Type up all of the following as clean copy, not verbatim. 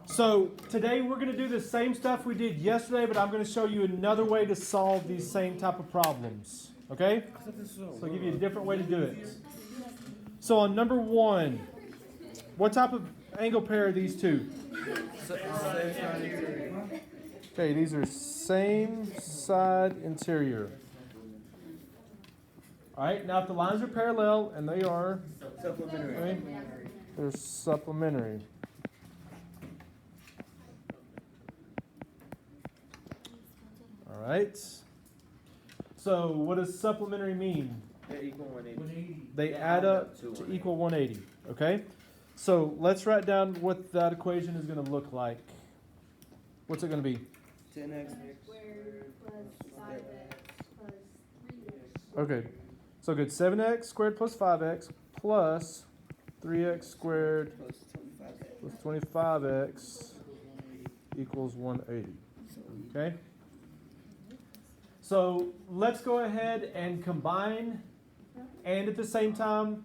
So today we're going to do the same stuff we did yesterday, but I'm going to show you another way to solve these same type of problems. Okay? So I'll give you a different way to do it. So on number 1, what type of angle pair are these two? Okay, these are same side interior. All right, now if the lines are parallel, and they are, okay, they're supplementary. All right. So what does supplementary mean? They equal 180. They add up to equal 180. Okay? So let's write down what that equation is going to look like. What's it going to be? 10x squared plus 5x plus 3x. Okay. So good. 7x squared plus 5x plus 3x squared plus 25x. plus 25x equals 180. Okay? So let's go ahead and combine, and at the same time,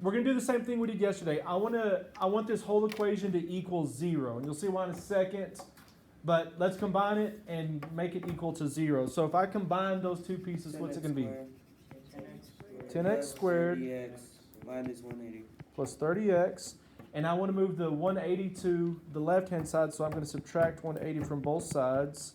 we're going to do the same thing we did yesterday. I want this whole equation to equal 0, and you'll see why in a second. But let's combine it and make it equal to 0. So if I combine those two pieces, what's it going to be? 10x squared 30x minus 180. plus 30x. And I want to move the 180 to the left-hand side, so I'm going to subtract 180 from both sides.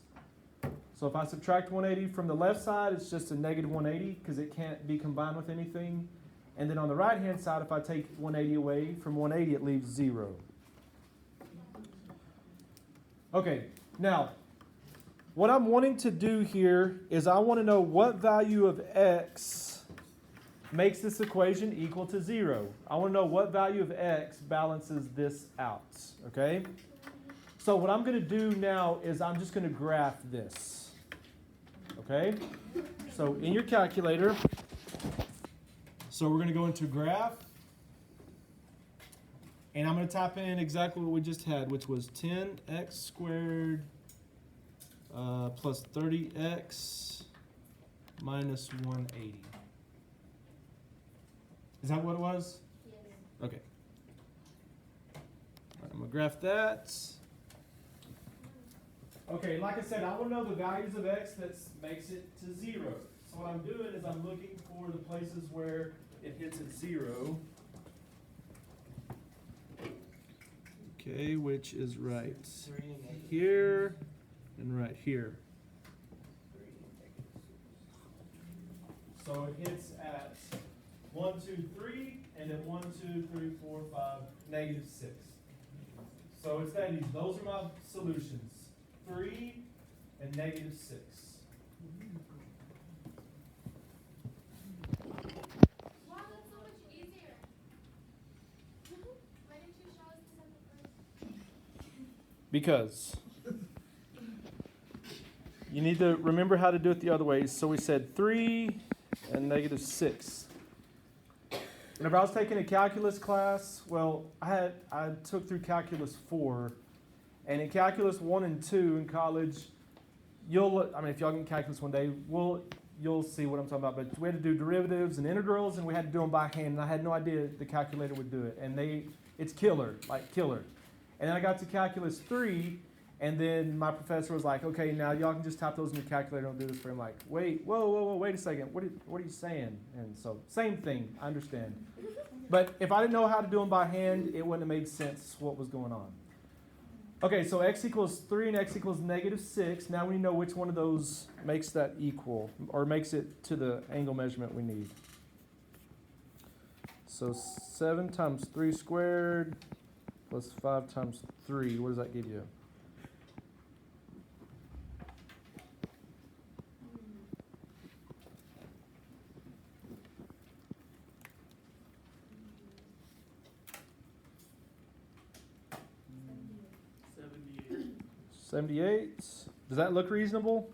So if I subtract 180 from the left side, it's just a negative 180 because it can't be combined with anything. And then on the right-hand side, if I take 180 away from 180, it leaves 0. Okay, now, what I'm wanting to do here is I want to know what value of x makes this equation equal to 0. I want to know what value of x balances this out, okay? So what I'm going to do now is I'm just going to graph this, okay? So in your calculator, so we're going to go into graph, and I'm going to type in exactly what we just had, which was 10x squared plus 30x minus 180. Is that what it was? Yes. Okay. All right, I'm going to graph that. Okay, like I said, I want to know the values of x that makes it to 0. So what I'm doing is I'm looking for the places where it hits at 0. Okay, which is right here and right here. So it hits at 1, 2, 3, and then 1, 2, 3, 4, 5, negative 6. So it's that easy. Those are my solutions. 3 and negative 6. Wow, that's so much easier. Why didn't you show us this at the first? Because you need to remember how to do it the other way. So we said 3 and negative 6. Whenever I was taking a calculus class, well, I took through calculus 4, and in calculus 1 and 2 in college, if y'all get calculus one day, you'll see what I'm talking about. But we had to do derivatives and integrals, and we had to do them by hand, and I had no idea the calculator would do it. And it's killer, like killer. And then I got to calculus 3, and then my professor was like, okay, now y'all can just type those in your calculator, don't do this for him. Like, wait, whoa, wait a second. What are you saying? And so, same thing, I understand. But if I didn't know how to do them by hand, it wouldn't have made sense what was going on. Okay, so x equals 3 and x equals negative 6. Now we know which one of those makes that equal, or makes it to the angle measurement we need. So 7 times 3 squared plus 5 times 3. What does that give you? $78. 78. Does that look reasonable?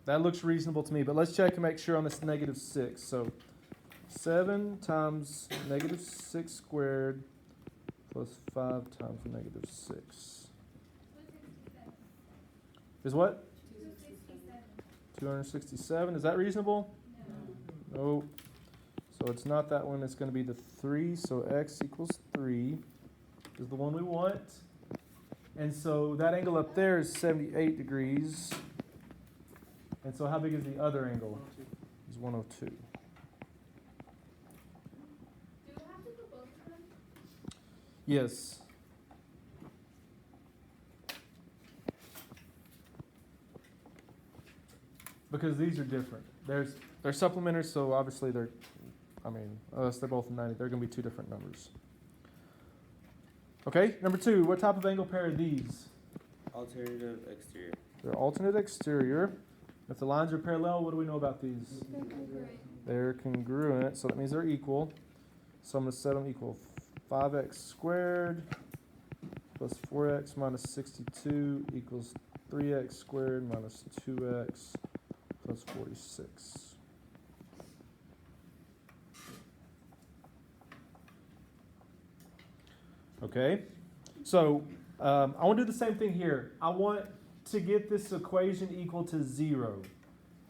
That looks reasonable to me, but let's check and make sure on this negative 6. So 7 times negative 6 squared plus 5 times negative 6. Is what? 267. Is that reasonable? No. So it's not that one. It's going to be the 3. So x equals 3. is the one we want. And so that angle up there is 78 degrees. And so how big is the other angle? It's 102. Do we have to do both of them? Yes. Because these are different. They're supplementary, so obviously unless they're both 90, they're going to be two different numbers. Okay, number 2, what type of angle pair are these? Alternative exterior. They're alternate exterior. If the lines are parallel, what do we know about these? They're congruent. They're congruent, so that means they're equal. So I'm going to set them equal. 5x squared plus 4x minus 62 equals 3x squared minus 2x plus 46. Okay, so I want to do the same thing here. I want to get this equation equal to 0.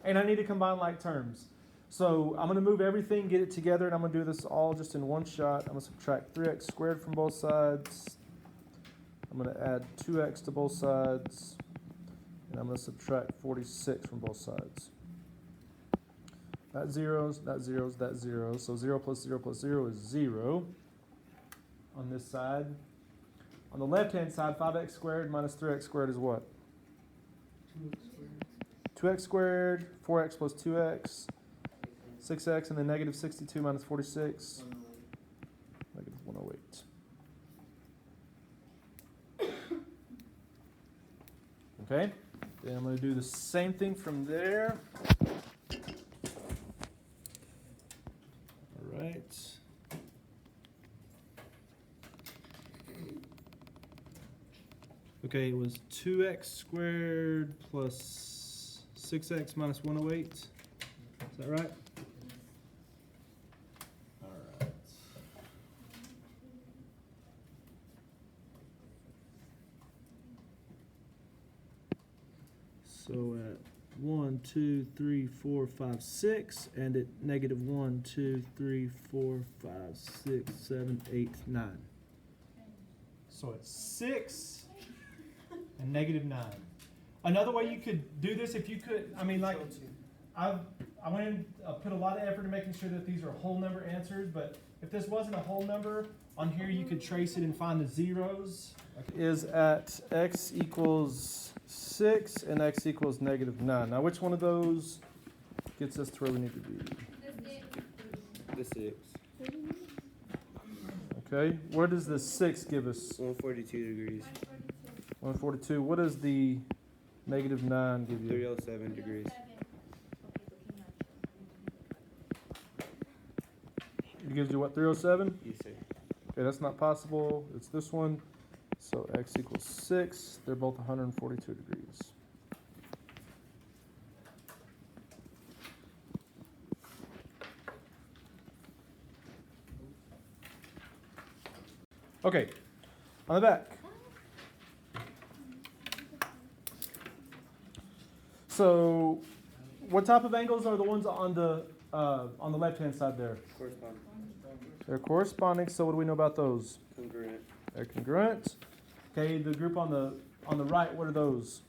And I need to combine like terms. So I'm going to move everything, get it together, and I'm going to do this all just in one shot. I'm going to subtract 3x squared from both sides. I'm going to add 2x to both sides. And I'm going to subtract 46 from both sides. That zeros, that zeros, that zeros. So 0 plus 0 plus 0 is 0 on this side. On the left-hand side, 5x squared minus 3x squared is what? 2x squared, 4x plus 2x, 6x, and then negative 62 minus 46, negative 108. Okay, then I'm going to do the same thing from there. All right. Okay, it was 2x squared plus 6x minus 108. Is that right? All right. So at 1, 2, 3, 4, 5, 6, and at negative 1, 2, 3, 4, 5, 6, 7, 8, 9. So it's 6 and negative 9. Another way you could do this, if you could, I went in, put a lot of effort in making sure that these are whole number answers, but if this wasn't a whole number, on here you could trace it and find the zeros. Is at x equals 6 and x equals negative 9. Now which one of those gets us to where we need to be? The 6. Okay, where does the 6 give us? 142 degrees. 142. What does the negative 9 give you? 307 degrees. It gives you what, 307? Yes, sir. Okay, that's not possible. It's this one. So x equals 6. They're both 142 degrees. Okay, on the back. So, what type of angles are the ones on the left-hand side there? Corresponding. They're corresponding. So, what do we know about those? Congruent. They're congruent. Okay, the group on the right, what are those?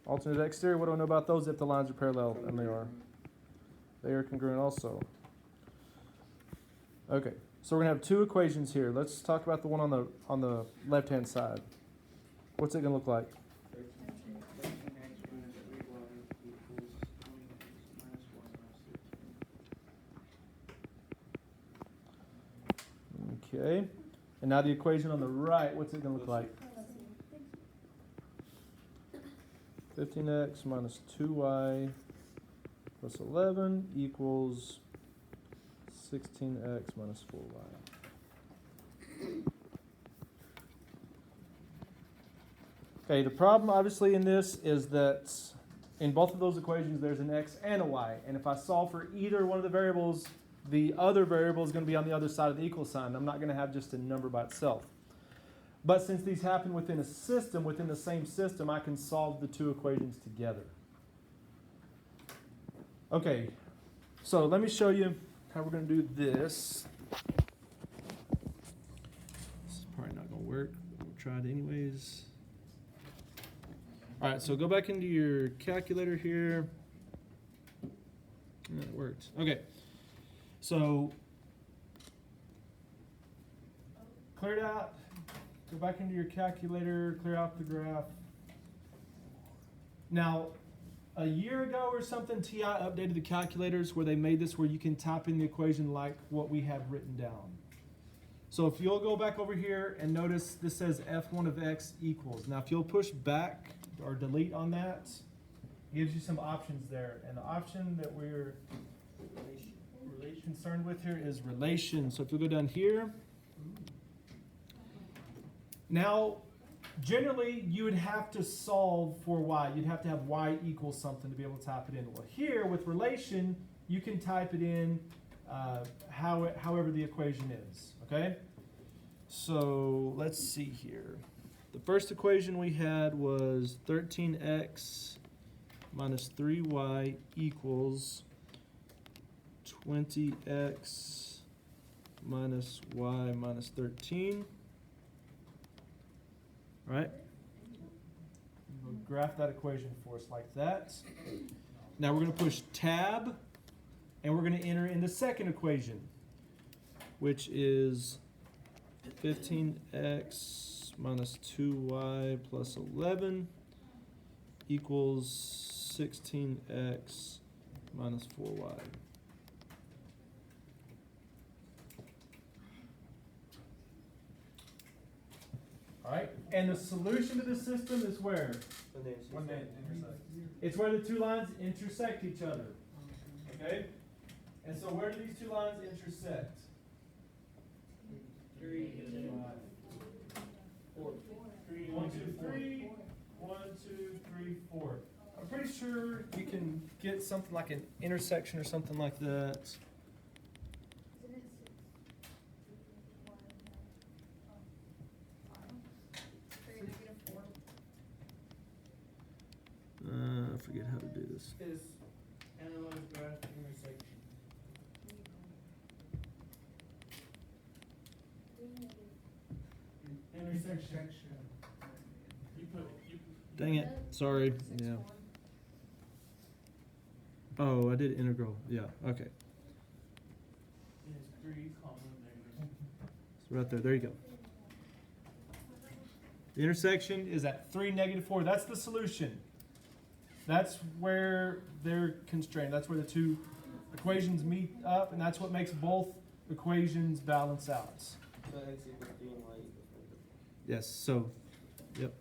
Alternate exterior. What do I know about those if the lines are parallel? And they are. They are congruent also. Okay, so we're gonna have two equations here. Let's talk about the one on the left-hand side. What's it gonna look like? Okay, and now the equation on the right, what's it going to look like? 15x minus 2y plus 11 equals 16x minus 4y. Okay, the problem obviously in this is that in both of those equations there's an x and a y, and if I solve for either one of the variables, the other variable is going to be on the other side of the equal sign. I'm not going to have just a number by itself. But since these happen within a system, within the same system, I can solve the two equations together. Okay, so let me show you how we're going to do this. tried anyways. All right, so go back into your calculator here. Yeah, it worked. Okay, so clear it out. Go back into your calculator, clear out the graph. Now, a year ago or something, TI updated the calculators where they made this where you can type in the equation like what we have written down. So if you'll go back over here and notice this says f1 of x equals. Now if you'll push back or delete on that, it gives you some options there. And the option that we're concerned with here is relation. So if you'll go down here, now generally you would have to solve for y. You'd have to have y equals something to be able to type it in. Well, here with relation, you can type it in however the equation is, okay? So let's see here. The first equation we had was 13x minus 3y equals 20x minus y minus 13. Right? We'll graph that equation for us like that. Now we're going to push tab, and we're going to enter in the second equation, which is 15x minus 2y plus 11 equals 16x minus 4y. All right, and the solution to the system is where? When they intersect. It's where the two lines intersect each other. Okay? And so where do these two lines intersect? 3, 4. 1, 2, 3. 1, 2, 3, 4. I'm pretty sure you can get something like an intersection or something like that. I forget how to do this. Is analyze graph intersection. Intersection. Dang it. Sorry. Yeah. Oh, I did integral. Yeah. Okay. Is 3 common negative. So right there. There you go. The intersection is at 3, negative 4. That's the solution. That's where they're constrained. That's where the two equations meet up, and that's what makes both equations balance out. So x equals 3 and y equals negative. Yes, so, yep.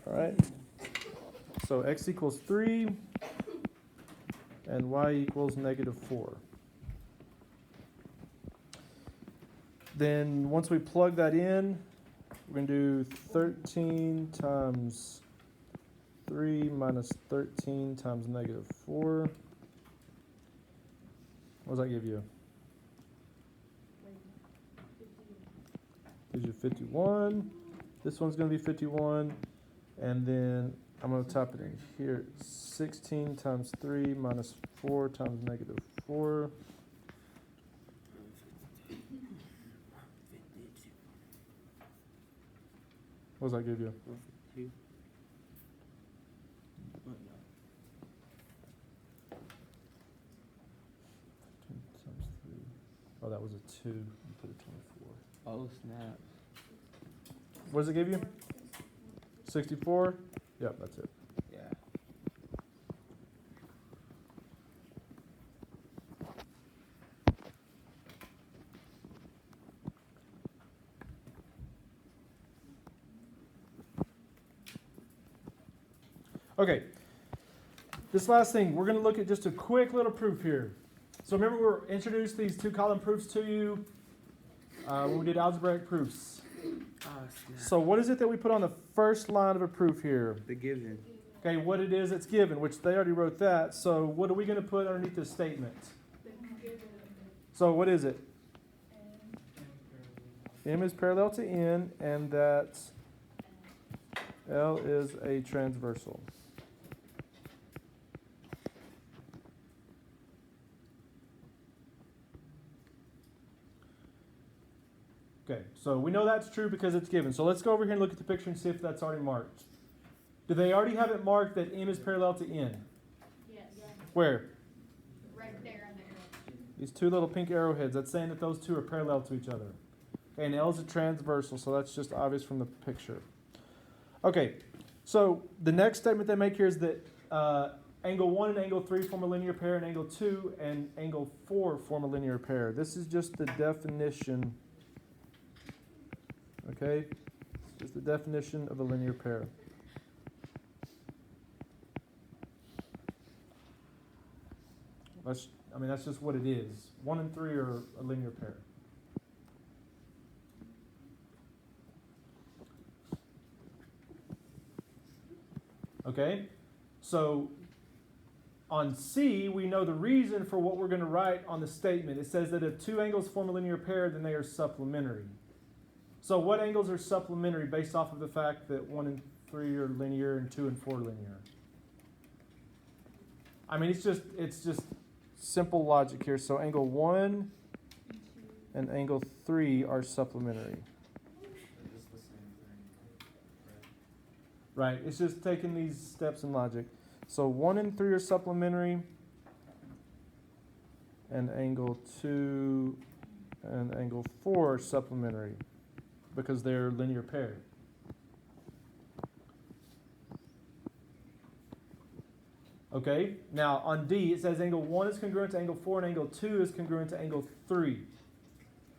All right. So x equals 3, and y equals negative 4. Then once we plug that in, we're going to do 13 times 3 minus 13 times negative 4. What does that give you? Gives you 51. This one's going to be 51. And then I'm going to type it in here. 16 times 3 minus 4 times negative 4. What does that give you? 2. Times 3. Oh, that was a 2. You put a 24. Oh, snap. What does it give you? 64? Yep, that's it. Yeah. Okay, this last thing, we're going to look at just a quick little proof here. So remember we introduced these two column proofs to you when we did algebraic proofs. Oh, snap. So what is it that we put on the first line of a proof here? The given. Okay, what it is that's given, which they already wrote that. So what are we going to put underneath this statement? So what is it? M is parallel to N, and that L is a transversal. Okay, so we know that's true because it's given. So let's go over here and look at the picture and see if that's already marked. Do they already have it marked that M is parallel to N? Yes. Where? Right there on the arrow. These two little pink arrowheads. That's saying that those two are parallel to each other. Okay, and L is a transversal, so that's just obvious from the picture. Okay, so the next statement they make here is that angle 1 and angle 3 form a linear pair, and angle 2 and angle 4 form a linear pair. This is just the definition. Okay, it's just the definition of a linear pair. That's just what it is. 1 and 3 are a linear pair. Okay, so on C, we know the reason for what we're going to write on the statement. It says that if two angles form a linear pair, then they are supplementary. So what angles are supplementary based off of the fact that 1 and 3 are linear and 2 and 4 are linear? It's just simple logic here. So angle 1 and angle 3 are supplementary. It's the same thing. Right, it's just taking these steps in logic. So 1 and 3 are supplementary, and angle 2 and angle 4 are supplementary because they're linear paired. Okay, now on D it says angle 1 is congruent to angle 4 and angle 2 is congruent to angle 3.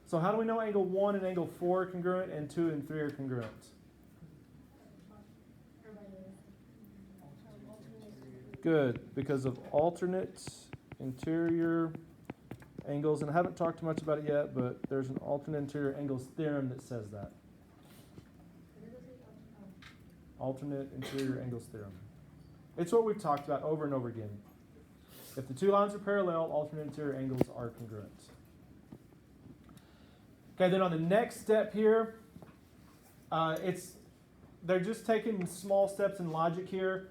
So how do we know angle 1 and angle 4 are congruent and 2 and 3 are congruent? Good, because of alternate interior angles, and I haven't talked too much about it yet, but there's an alternate interior angles theorem that says that. Alternate interior angles theorem. It's what we've talked about over and over again. If the two lines are parallel, alternate interior angles are congruent. Okay, then on the next step here, they're just taking small steps in logic here.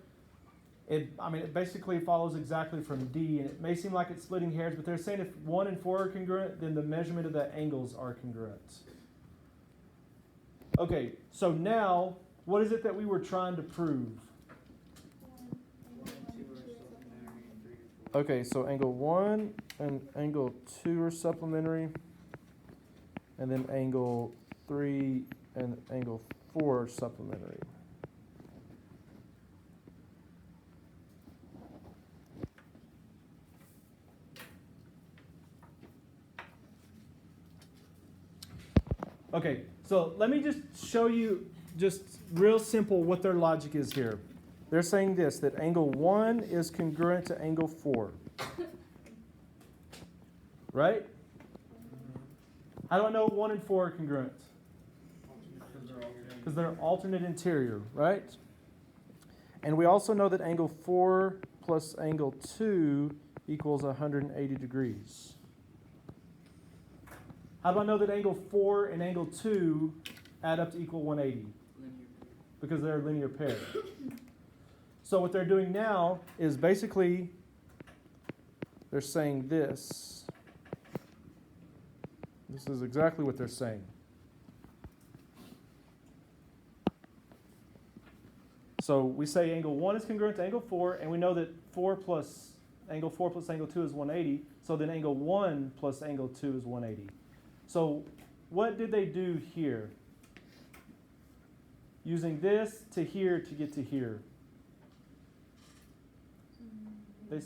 It basically follows exactly from D, and it may seem like it's splitting hairs, but they're saying if 1 and 4 are congruent, then the measurement of the angles are congruent. Okay, so now, what is it that we were trying to prove? 1 and 2 are supplementary, and 3 and 4. Okay, so angle 1 and angle 2 are supplementary, and then angle 3 and angle 4 are supplementary. Okay, so let me just show you just real simple what their logic is here. They're saying this, that angle 1 is congruent to angle 4. Right? How do I know 1 and 4 are congruent? Because they're alternate interior, right? And we also know that angle 4 plus angle 2 equals 180 degrees. How do I know that angle 4 and angle 2 add up to equal 180? Because they're a linear pair. So what they're doing now is basically they're saying this. This is exactly what they're saying. So we say angle 1 is congruent to angle 4, and we know that angle 4 plus angle 2 is 180. So then angle 1 plus angle 2 is 180. So what did they do here? Using this to here to get to here. They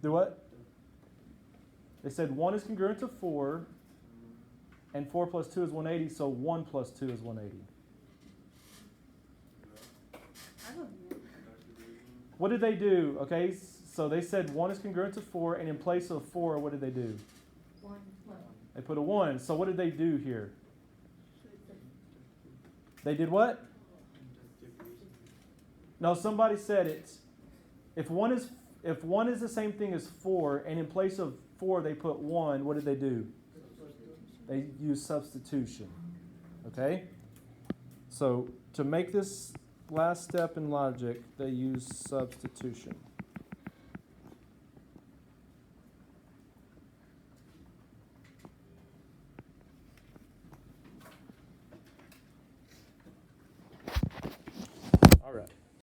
do what? They said 1 is congruent to 4, and 4 plus 2 is 180, so 1 plus 2 is 180. I don't know. What did they do? Okay, so they said 1 is congruent to 4, and in place of 4, what did they do? 1. They put a 1. So what did they do here? They did what? No, somebody said it. If 1 is the same thing as 4, and in place of 4 they put 1, what did they do? They use substitution. Okay? So to make this last step in logic, they use substitution. All right.